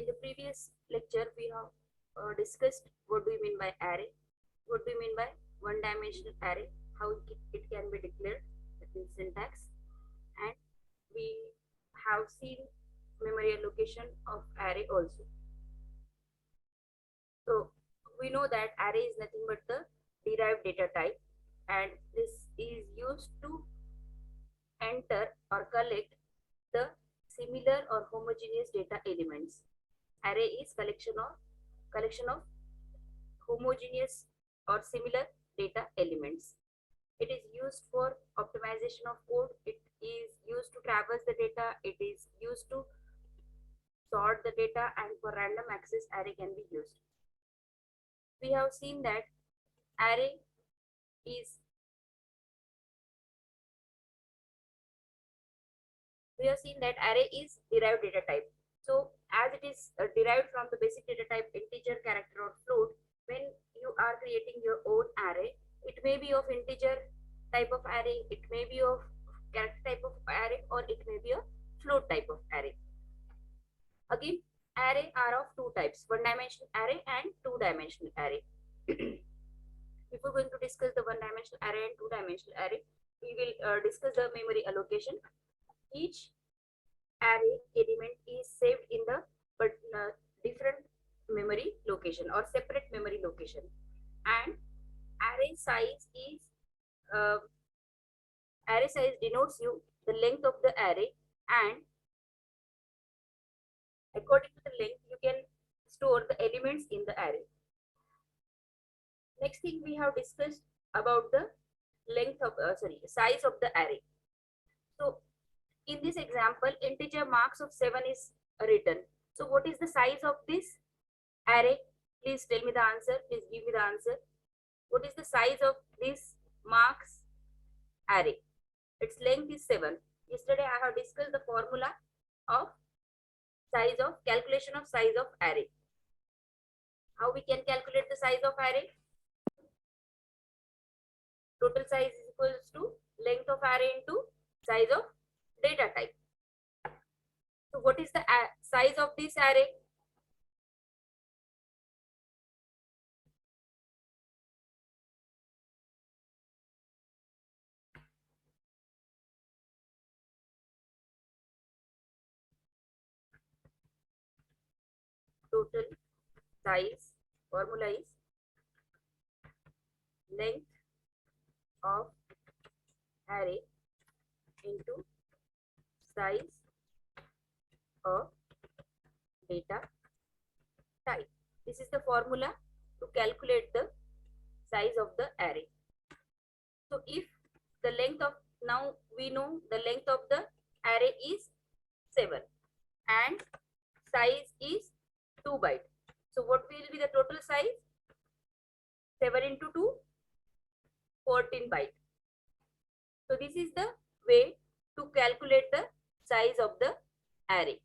In the previous lecture, we have discussed what do you mean by array, what do you mean by one-dimensional array, how it can be declared, that means syntax, and we have seen memory allocation of array also. So we know that array is nothing but the derived data type, and this is used to enter or collect the similar or homogeneous data elements. Array is collection of homogeneous or similar data elements. It is used for optimization of code. It is used to traverse the data. It is used to sort the data, and for random access, array can be used. We have seen that array is derived data type. So as it is derived from the basic data type integer, character, or float, when you are creating your own array, it may be of integer type of array, it may be of character type of array, or it may be a float type of array. Again, array are of two types, one-dimensional array and two-dimensional array. Before going to discuss the one-dimensional array and two-dimensional array, we will discuss the memory allocation. Each array element is saved in the different memory location or separate memory location, and array size denotes you the length of the array, and according to the length you can store the elements in the array. Next thing we have discussed about the size of the array. So in this example, integer marks of 7 is written. So what is the size of this array? Please tell me the answer. Please give me the answer. What is the size of this marks array? Its length is 7. Yesterday I have discussed the formula of calculation of size of array. How we can calculate the size of array? Total size is equals to length of array into size of data type. So what is the size of this array? Total size formula is length of array into size of data type. This is the formula to calculate the size of the array. So if the length of, now we know the length of the array is 7 and size is 2 bytes. So what will be the total size? 7 into 2, 14 bytes. So this is the way to calculate the size of the array.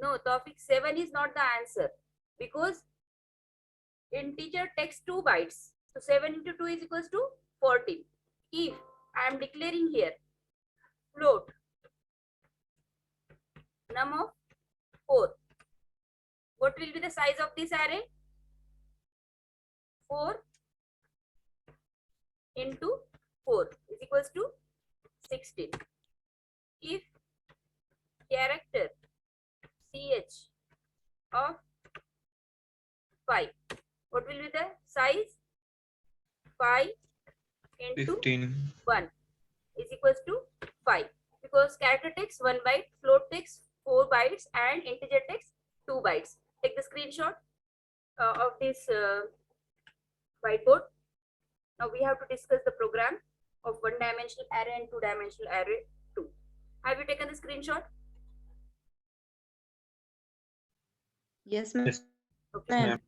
No, Tawfiq, 7 is not the answer because integer takes 2 bytes. So 7 into 2 is equals to 14. If I am declaring here float num of 4, what will be the size of this array? 4 into 4 is equals to 16. If character ch of 5, what will be the size? 5 into 15. 1 is equals to 5, because character takes 1 byte, float takes 4 bytes, and integer takes 2 bytes. Take the screenshot of this whiteboard. Now we have to discuss the program of one-dimensional array and two-dimensional array too. Have you taken the screenshot? Yes, ma'am. Yes. Okay. Ma'am.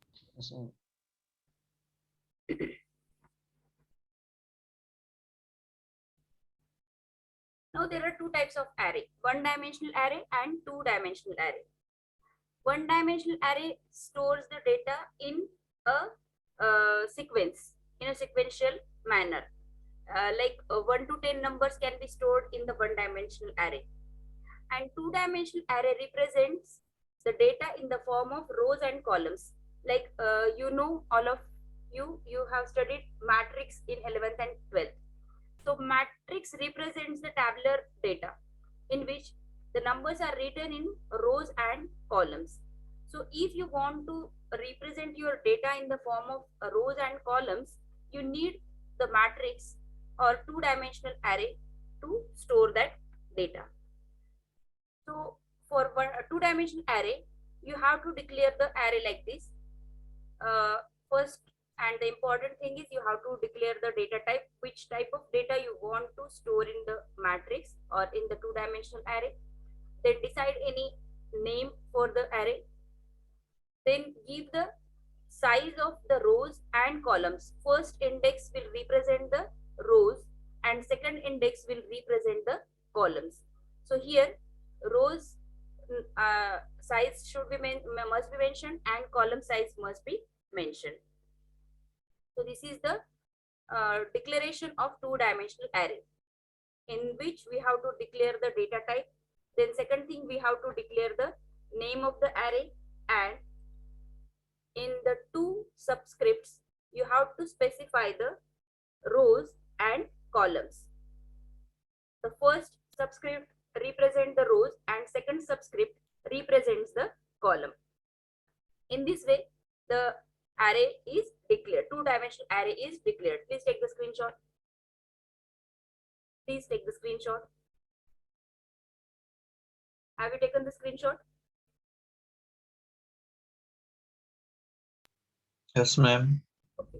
Now there are two types of array, one-dimensional array and two-dimensional array. One-dimensional array stores the data in a sequence, in a sequential manner. Like 1 to 10 numbers can be stored in the one-dimensional array. And two-dimensional array represents the data in the form of rows and columns. Like all of you have studied matrix in 11th and 12th. So matrix represents the tabular data in which the numbers are written in rows and columns. So if you want to represent your data in the form of rows and columns, you need the matrix or two-dimensional array to store that data. So for a two-dimensional array, you have to declare the array like this. First, and the important thing is you have to declare the data type, which type of data you want to store in the matrix or in the two-dimensional array. Then decide any name for the array. Then give the size of the rows and columns. First index will represent the rows and second index will represent the columns. So here rows size should be must be mentioned and column size must be mentioned. So this is the declaration of two-dimensional array, in which we have to declare the data type. Then second thing, we have to declare the name of the array, and in the two subscripts you have to specify the rows and columns. The first subscript represents the rows and second subscript represents the column. In this way, the array is declared. Two-dimensional array is declared. Please take the screenshot. Please take the screenshot. Have you taken the screenshot? Yes, ma'am. Okay.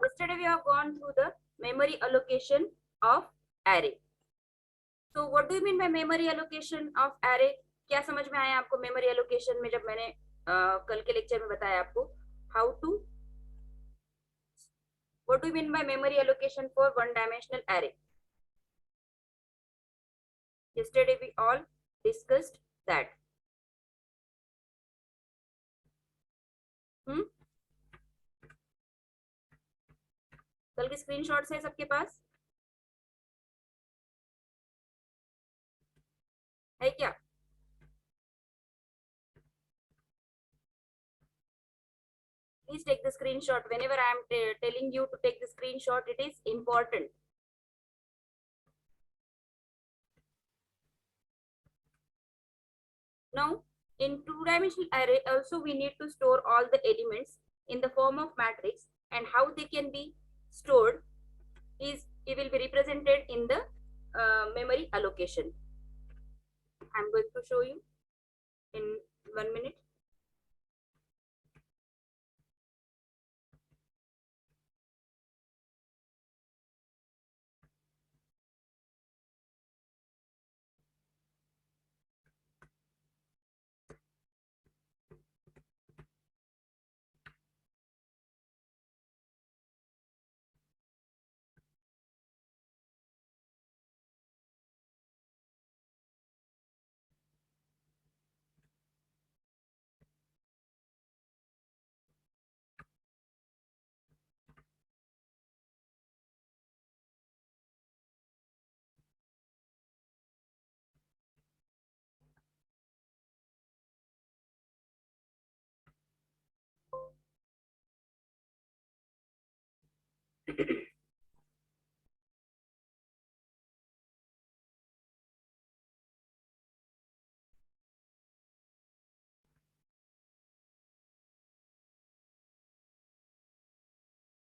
Yesterday we have gone through the memory allocation of array. So what do you mean by memory allocation of array? क्या समझ में आया आपको memory allocation में, जब मैंने कल के लेक्चर में बताया आपको how to, what do you mean by memory allocation for one dimensional array? Yesterday we all discussed that. कल के स्क्रीनशॉट्स है सबके पास? है क्या? Please take the screenshot. Whenever I am telling you to take the screenshot, it is important. Now, in two-dimensional array, also we need to store all the elements in the form of matrix, and how they can be stored is, it will be represented in the memory allocation. I'm going to show you in 1 minute.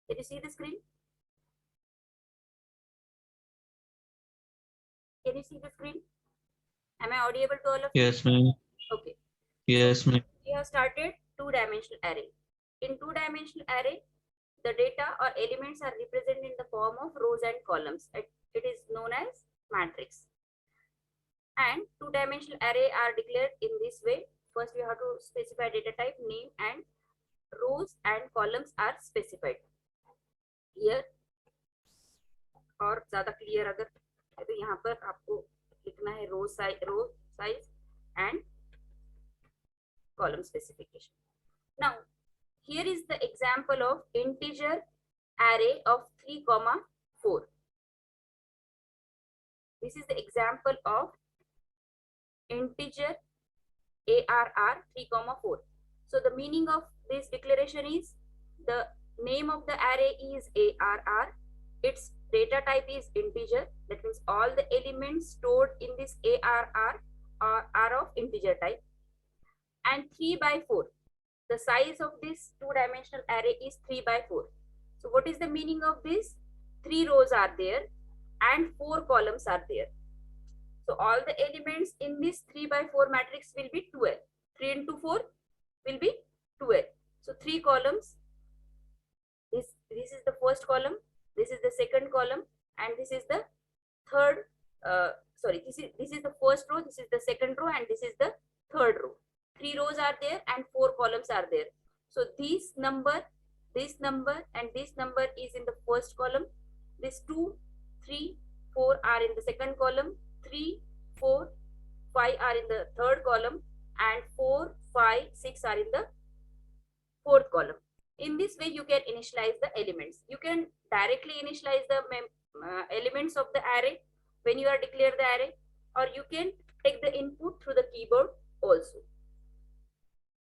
Did you see the screen? Can you see the screen? Am I audible to all of you? Yes, ma'am. Okay. Yes, ma'am. We have started two-dimensional array. in two-dimensional array, the data or elements are represented in the form of rows and columns. It is known as matrix. And two-dimensional array are declared in this way. First, we have to specify data type, name, and rows and columns are specified. Here और ज्यादा clear अगर है तो यहाँ पर आपको लिखना है row size and column specification. Now, here is the example of integer array of 3,4. This is the example of integer ARR 3,4. So the meaning of this declaration is the name of the array is ARR. Its data type is integer. That means all the elements stored in this ARR are of integer type. And 3 by 4. The size of this two-dimensional array is 3 by 4. So what is the meaning of this? 3 rows are there and 4 columns are there. So all the elements in this 3 by 4 matrix will be 12. 3 into 4 will be 12. So 3 columns. This is the first column. This is the second column, and this is the third. This is the first row. This is the second row, and this is the third row. 3 rows are there and 4 columns are there. So this number, and this number is in the first column. This 2, 3, 4 are in the second column. 3, 4, 5 are in the third column, and 4, 5, 6 are in the fourth column. In this way, you can initialize the elements. You can directly initialize the elements of the array when you are declare the array, or you can take the input through the keyboard also.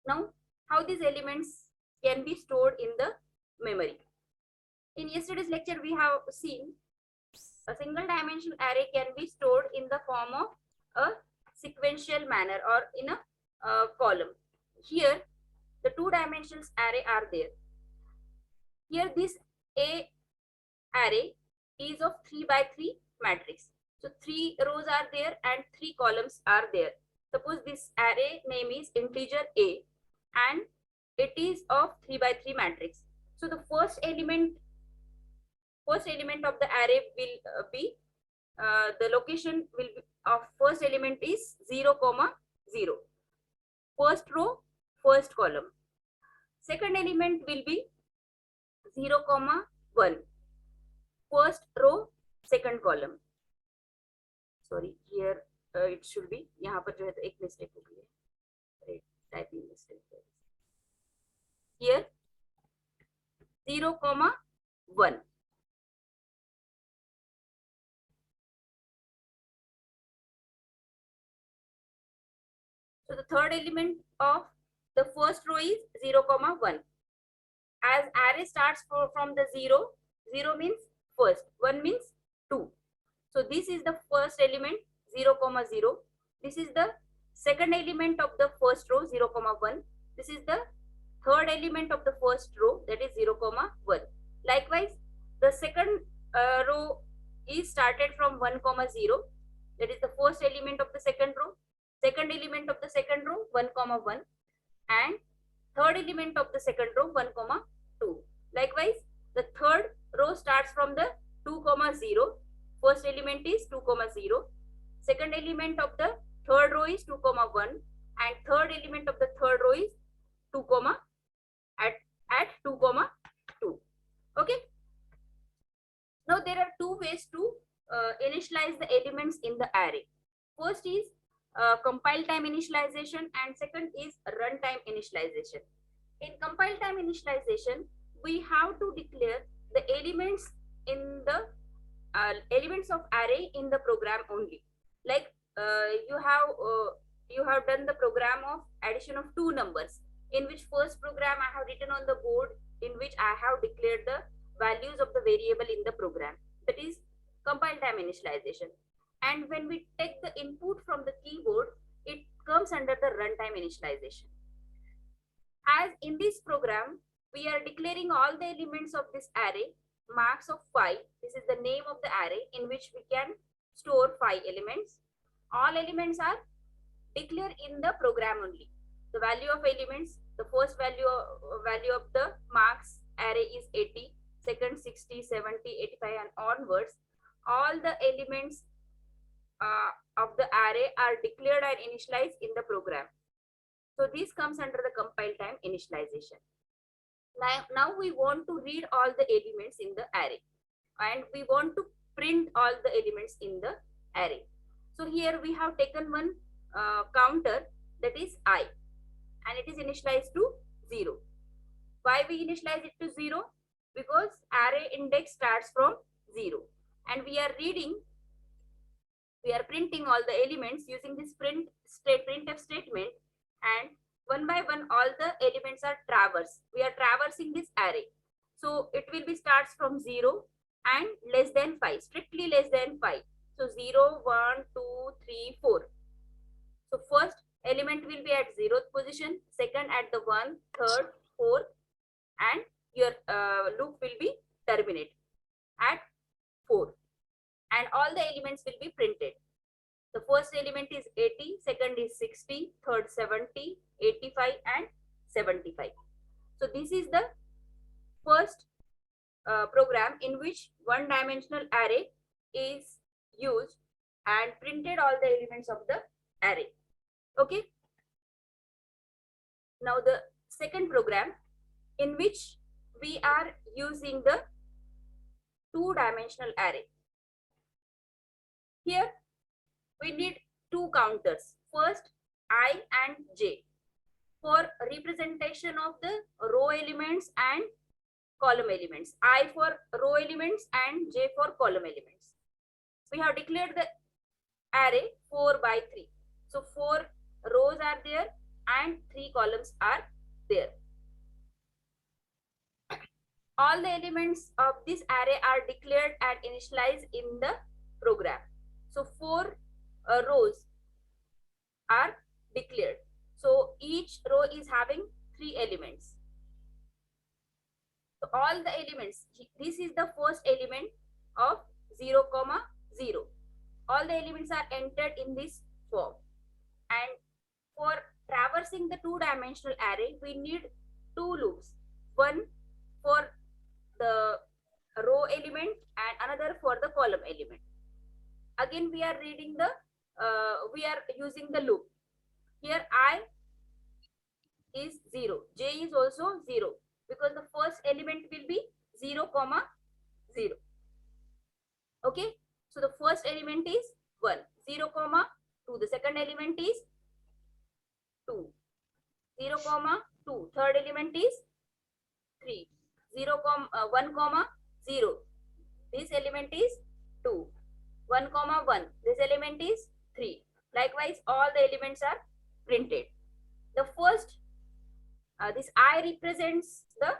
Now, how these elements can be stored in the memory. In yesterday's lecture, we have seen a single dimensional array can be stored in the form of a sequential manner or in a column. Here, the two dimensional array are there. Here, this A array is of 3 by 3 matrix. So 3 rows are there and 3 columns are there. Suppose this array name is integer A, and it is of 3 by 3 matrix. So the first element of the array will be the location will be of first element is 0, 0. First row, first column. Second element will be 0, 1. First row, second column. Sorry, here it should be. यहाँ पर जो है तो एक mistake हो गई है. Typing mistake. Here 0, 1. So the third element of the first row is 0, 1. As array starts from the 0, 0 means first, 1 means 2. So this is the first element 0, 0. This is the second element of the first row 0, 1. This is the third element of the first row, that is 0, 1. Likewise, the second row is started from 1, 0. That is the first element of the second row. Second element of the second row 1, 1. And third element of the second row 1, 2. Likewise, the third row starts from the 2, 0. First element is 2, 0. Second element of the third row is 2, 1. And third element of the third row is 2, at 2, 2. Okay. Now there are two ways to initialize the elements in the array. First is compile time initialization, and second is runtime initialization. In compile time initialization, we have to declare the elements in the elements of array in the program only. Like you have done the program of addition of 2 numbers, in which first program I have written on the board, in which I have declared the values of the variable in the program. That is compile time initialization. And when we take the input from the keyboard, it comes under the runtime initialization. As in this program, we are declaring all the elements of this array, max of 5. This is the name of the array in which we can store 5 elements. All elements are declared in the program only. The value of elements, the first value of the and onwards, all the elements of the array are declared and initialized in the program. So this comes under the compile time initialization. Now we want to read all the elements in the array, and we want to print all the elements in the array. So here we have taken one counter, that is I, and it is initialized to 0. Why we initialize it to 0? Because array index starts from 0, and we are printing all the elements using this printf statement, and one by one all the elements are traversed. We are traversing this array. So it will be starts from 0 and less than 5, strictly less than 5. So 0, 1, 2, 3, 4. So first element will be at 0th position, second at the 1, third, 4th, and your loop will be terminate at 4. And all the elements will be printed. The first element is 80, second is 60, third 70, 85, and 75. So this is the first program in which one-dimensional array is used and printed all the elements of the array. Okay. Now the second program in which we are using the two-dimensional array. Here we need two counters, first I and j, for representation of the row elements and column elements. I for row elements and j for column elements. We have declared the array 4 by 3. So 4 rows are there and 3 columns are there. All the elements of this array are declared and initialized in the program. So 4 rows are declared. So each row is having 3 elements. So all the elements, this is the first element of 0, 0. All the elements are entered in this form. And for traversing the two-dimensional array, we need 2 loops. One for the row element and another for the column element. Again, we are using the loop. Here I is 0, j is also 0, because the first element will be 0, 0. Okay, so the first element is 1, 0, 2. The second element is 2, 0, 2. Third element is 3, 0, 1, 0. This element is 2, 1, 1. This element is 3. Likewise, all the elements are printed. The first, this I represents the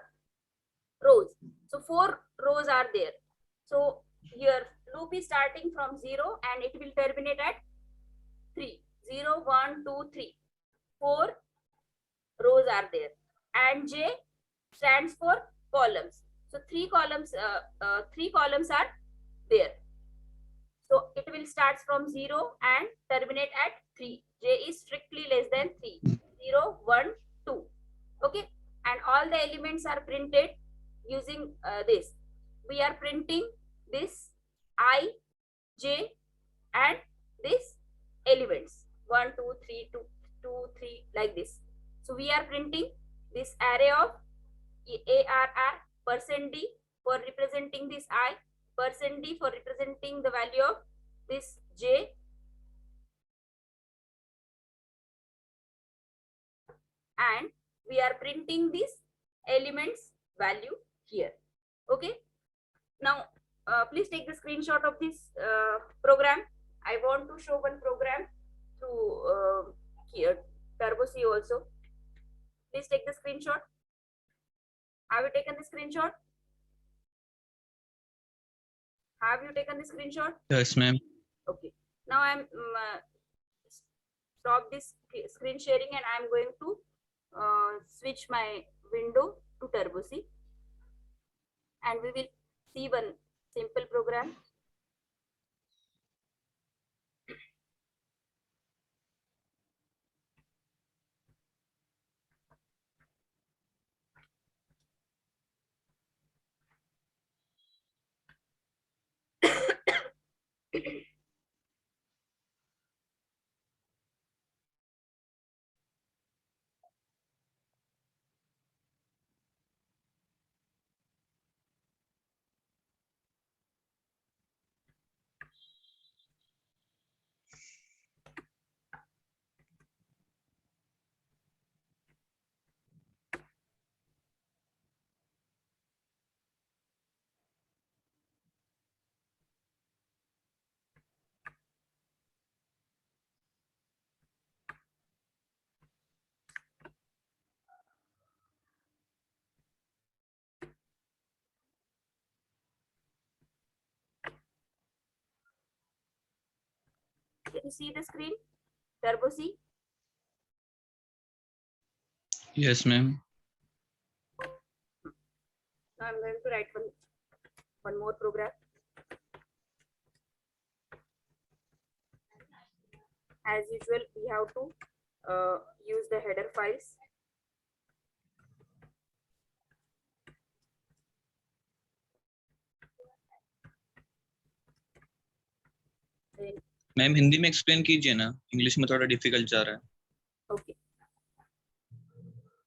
rows. So 4 rows are there. So your loop is starting from 0 and it will terminate at 3. 0, 1, 2, 3. 4 rows are there. And J stands for columns. So 3 columns are there. So it will start from 0 and terminate at 3. J is strictly less than 3. 0, 1, 2. Okay. And all the elements are printed using this. We are printing this I, J, and this elements 1, 2, 3, 2, 2, 3, like this. So we are printing this array of ARR %d for representing this I, %d for representing the value of this J, and we are printing this elements value here. Okay. Now please take the screenshot of this program. I want to show one program through here Turbo C also. Please take the screenshot. Have you taken the screenshot? Have you taken the screenshot? Yes, ma'am. Okay. Now I'm stop this screen sharing and I'm going to switch my window to Turbo C, and we will see one simple program. to see the screen? Turbo C? Yes, ma'am. Now I'm going to write one more program. As usual, we have to use the header files. Then, ma'am Hindi में explain कीजिए ना, English में थोड़ा difficult जा रहा है. okay.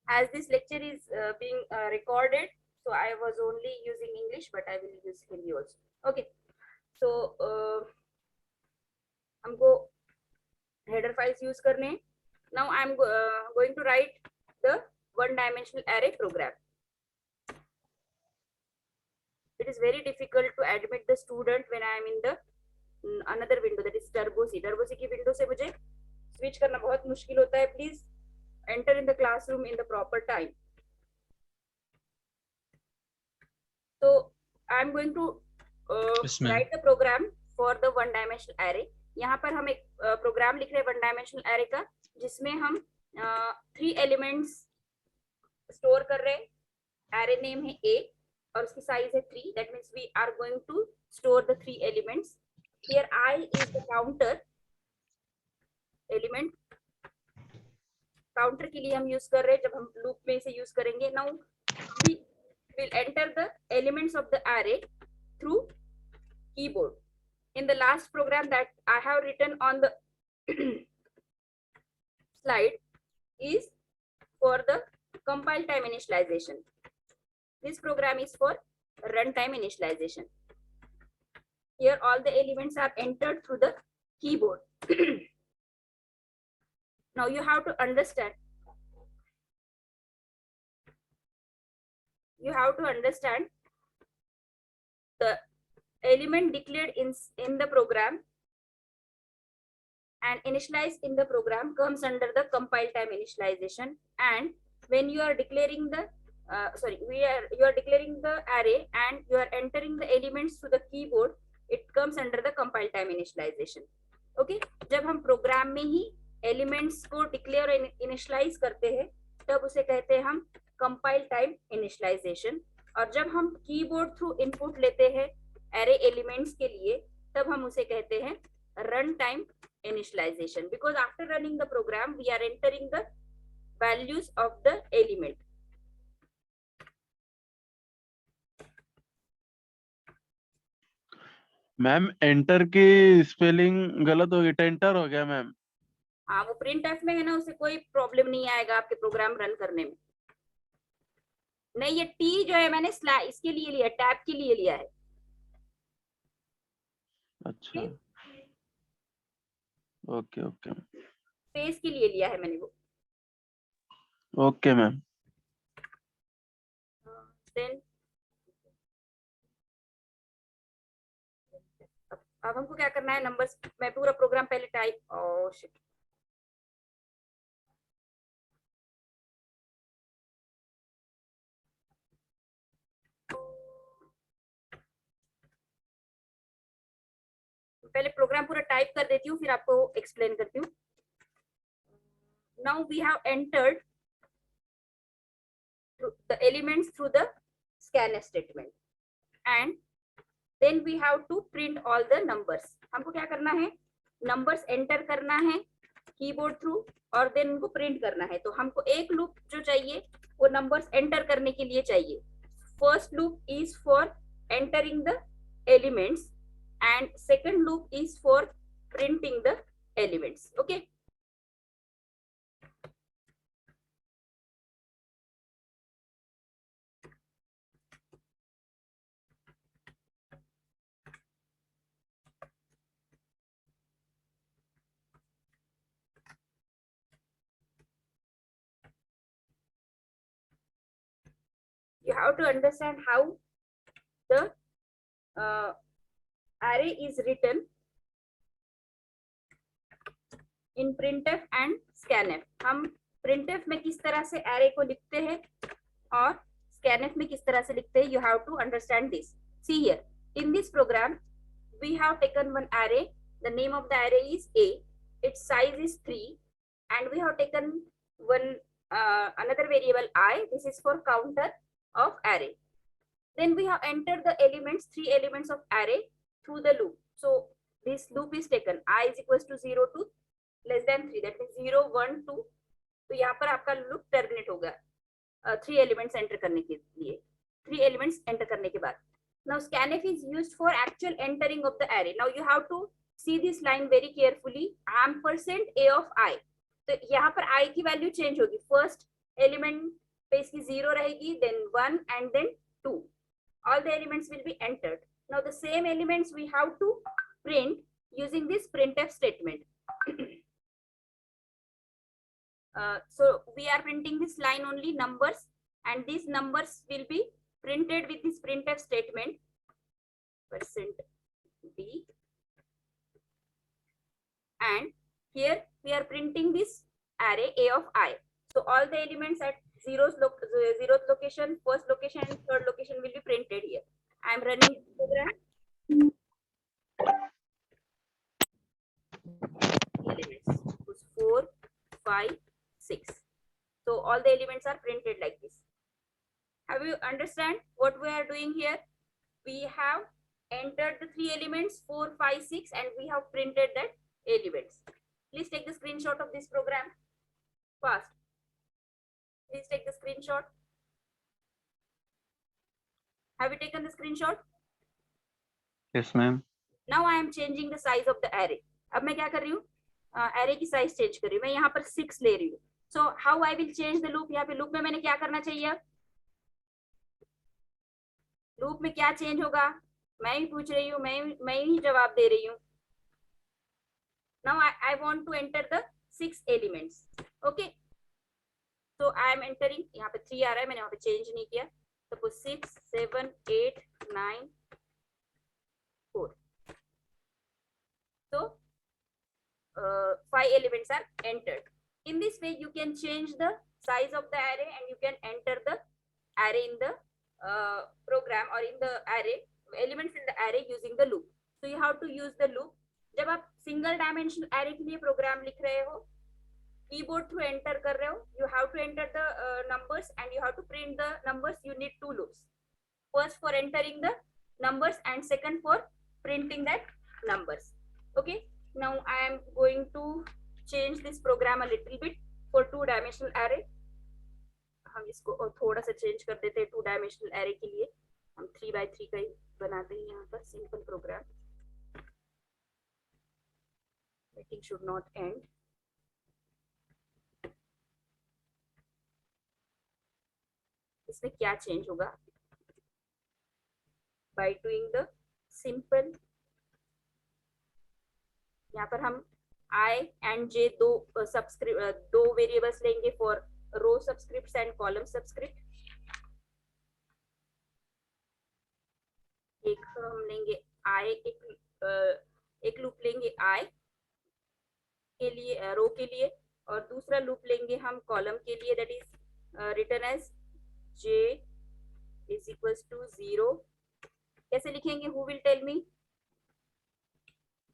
As this lecture is being recorded, so I was only using English, but I will use Hindi also. Okay. So हमको header files use करने हैं. Now I'm going to write the one-dimensional array program. It is very difficult to admit the student when I am in the another window, that is Turbo C. Turbo C की window से मुझे switch करना बहुत मुश्किल होता है. Please enter in the classroom in the proper time. So I'm going to Yes, ma'am. write the program for the one-dimensional array. यहाँ पर हम एक प्रोग्राम लिख रहे हैं one-dimensional array का, जिसमें हम 3 elements स्टोर कर रहे हैं. Array name है A और उसकी size है 3. That means we are going to store the 3 elements. Here I is the counter element. Counter के लिए हम यूज कर रहे हैं, जब हम लूप में इसे यूज करेंगे. Now we will enter the elements of the array through keyboard. In the last program that I have written on the slide is for the compile time initialization. This program is for runtime initialization. Here all the elements are entered through the keyboard. Now you have to understand. You have to understand the element declared in the program and initialized in the program comes under the compile time initialization. And when you are declaring the you are declaring the array and you are entering the elements to the keyboard, it comes under the compile time initialization. Okay, जब हम programme में ही elements को declare और initialise करते हैं तब उसे कहते हैं हम कंपाइल टाइम इनिशियलाइजेशन. और जब हम कीबोर्ड थ्रू इनपुट लेते हैं एरे एलिमेंट्स के लिए तब हम उसे कहते हैं run time initialization. Because after running the program we are entering the values of the element. Ma'am enter की स्पेलिंग गलत हो गई, टेंटर हो गया मैम. हाँ, वो प्रिंट एफ में है ना, उसे कोई प्रॉब्लम नहीं आएगा आपके प्रोग्राम रन करने में. नहीं, ये टी जो है मैंने इसके लिए लिया, टैब के लिए लिया है. अच्छा, ओके ओके स्पेस के लिए लिया है मैंने वो. Okay ma'am. देन अब हमको क्या करना है, नंबर्स. मैं पूरा प्रोग्राम पहले टाइप. ओह शिट, पहले प्रोग्राम पूरा टाइप कर देती हूँ फिर आपको एक्सप्लेन करती हूँ. Now we have entered the elements through the scanf statement and then we have to print all the numbers. हमको क्या करना है, नंबर्स एंटर करना है कीबोर्ड थ्रू और देन उनको प्रिंट करना है. तो हमको एक लूप जो चाहिए वो नंबर्स एंटर करने के लिए चाहिए. First loop is for entering the elements and second loop is for printing the elements. Okay, you have to understand how the array is written in printf and scanf. हम printf में किस तरह से array को लिखते हैं और scanf में किस तरह से लिखते हैं. You have to understand this. See here, in this program we have taken one array. The name of the array is A its size is 3, and we have taken one another variable I. This is for counter of array. Then we have entered the elements, 3 elements of array through the loop. So this loop is taken, I is equals to 0 to less than 3, that means 0 1 2. तो यहाँ पर आपका loop terminate होगा 3 elements enter करने के लिए, 3 elements enter करने के बाद. Now scanf is used for actual entering of the array. Now you have to see this line very carefully. Ampersand a of I. तो यहाँ पर I की वैल्यू चेंज होगी. फर्स्ट एलिमेंट पे इसकी 0 रहेगी, then 1 and then 2. All the elements will be entered. Now the same elements we have to print using this printf statement. So we are printing this line only numbers, and these numbers will be printed with this printf statement %b, and here we are printing this array a of I. So all the elements at zeroth location, first location, and third location will be printed here. I am running the program. Elements 4, 5, 6. So all the elements are printed like this. Have you understand what we are doing here? We have entered the 3 elements 4, 5, 6, and we have printed that elements. Please take the screenshot of this program fast. Please take the screenshot. Have you taken the screenshot? Yes, ma'am. Now I am changing the size of the array. अब मैं क्या कर रही हूँ? Array की size change कर रही हूँ. मैं यहाँ पर 6 ले रही हूँ. So how I will change the loop? यहाँ पे loop में मैंने क्या करना चाहिए? Loop में क्या change होगा? मैं ही पूछ रही हूँ, मैं ही जवाब दे रही हूँ. Now I want to enter the 6 elements. Okay. So I am entering. यहाँ पे 3 आ रहा है, मैंने यहाँ पे change नहीं किया. Suppose 6, 7, 8, 9, 4. So 5 elements are entered. In this way, you can change the size of the array, and you can enter the array in the program or in the array elements in the array using the loop. So you have to use the loop. जब आप single dimensional array के लिए program लिख रहे हो, keyboard through enter कर रहे हो, you have to enter the numbers and you have to print the numbers. You need 2 loops. First for entering the numbers, and second for printing that numbers. Okay. Now I am going to change this program a little bit for 2-dimensional array. हम इसको और थोड़ा सा change कर देते हैं 2-dimensional array के लिए. हम 3x3 का ही बनाते हैं यहाँ पर simple program. Waiting should not end. इसमें क्या चेंज होगा? By doing the simple, यहाँ पर हम I and J दो वेरिएबल्स लेंगे for row subscripts and column subscript. एक हम लेंगे I, एक लूप लेंगे I के लिए, रो के लिए, और दूसरा लूप लेंगे हम कॉलम के लिए. That is written as J is equals to 0. कैसे लिखेंगे? Who will tell me?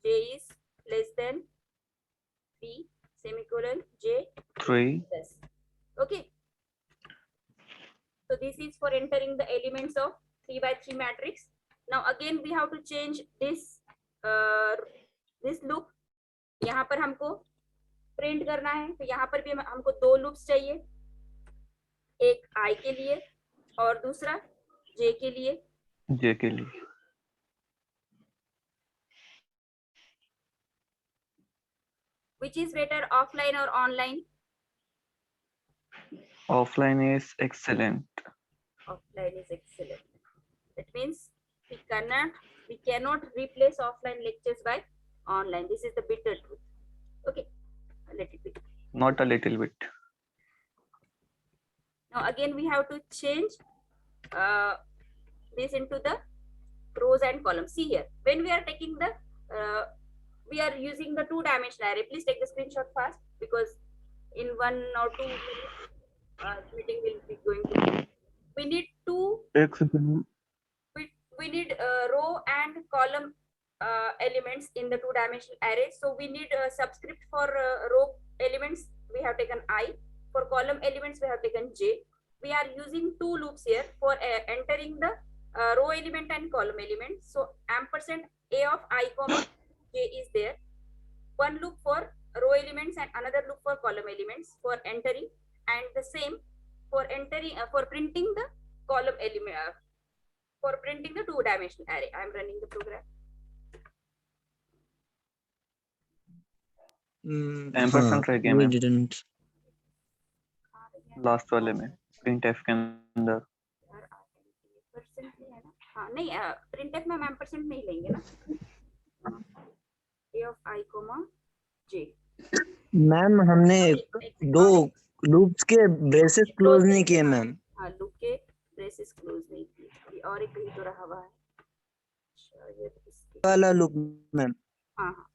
J is less than 3 semicolon J 3. plus. Okay. So this is for entering the elements of 3x3 matrix. Now again we have to change this this loop. यहाँ पर हमको print करना है, तो यहाँ पर भी हमको 2 लूप्स चाहिए, एक I के लिए और दूसरा J के लिए. J के लिए. Which is better, offline or online? Offline is excellent. Offline is excellent. That means we cannot replace offline lectures by online. This is the bitter truth. Okay, a little bit. Not a little bit. Now again we have to change this into the rows and columns. See here, when we are taking the we are using the 2-dimensional array. Please take the screenshot fast, because in 1 or 2 minutes meeting will be going to. We need two. एक second. We need row and column elements in the two-dimensional array. So we need a subscript for row elements. We have taken I. For column elements, we have taken J. We are using two loops here for entering the row element and column element. So ampersand A of I comma J is there. One loop for row elements and another loop for column elements for entering, and the same for entering for printing the column element for printing the two-dimensional array. I am running the program. ampersand रह गया we ma'am didn't. Last वाले में printf के अंदर यार percent नहीं है ना? हाँ नहीं, printf में हम एम्परसेंड नहीं लेंगे ना. A of I comma J. Ma'am हमने दो लूप्स के ब्रेसेस क्लोज नहीं किए मैम. हाँ, लूप के ब्रेसेस क्लोज नहीं किए. और एक कहीं तो रहा हुआ है शायद इसके. वाला लूप मैम. हाँ हाँ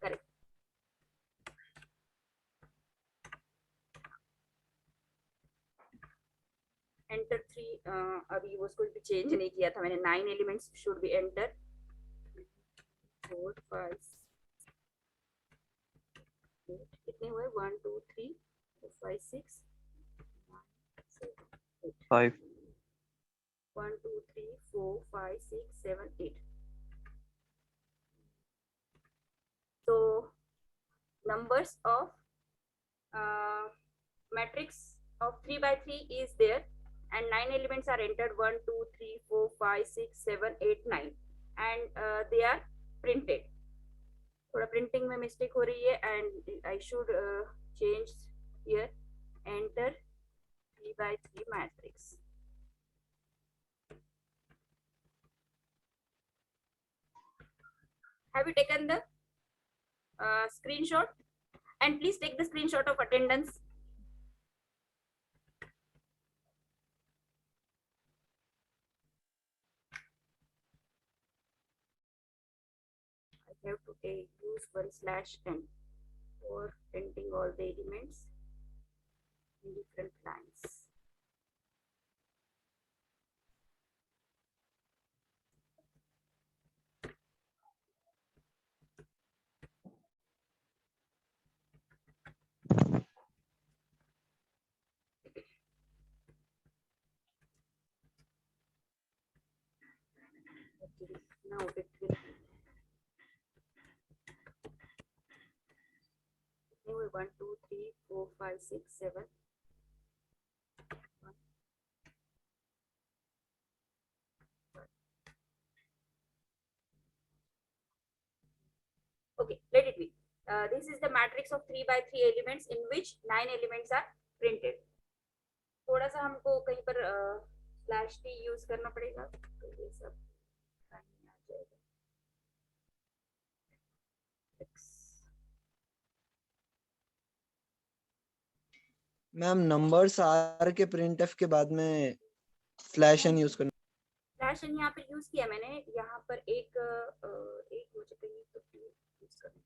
करेक्ट. एंटर 3 अभी वो उसको भी चेंज नहीं किया था मैंने. 9 एलिमेंट्स शुड बी एंटर. 4 5 कितने हुए? 1 2 3 4 5 6 5 1 2 3 4 5 6 7 8. So numbers of matrix of 3 by 3 is there and 9 elements are entered. 1 2 3 4 5 6 7 8 9 and they are printed. थोड़ा printing में mistake हो रही है and I should change here. Enter 3 by 3 matrix. Have you taken the screenshot? And please take the screenshot of attendance. I have to use 1/n for printing all the elements in different lines. Okay, now it will. Anyway, 1 2 3 4 5 6 7. Okay, let it be. This is the matrix of 3 by 3 elements in which 9 elements are printed. थोड़ा सा हमको कहीं पर /t use करना पड़ेगा तो ये सब आ जाएगा. मैम नंबर्स आर के प्रिंटफ के बाद में /n यूज करना. /n यहाँ पर यूज किया मैंने. यहाँ पर एक मुझे कहीं तो यूज करना.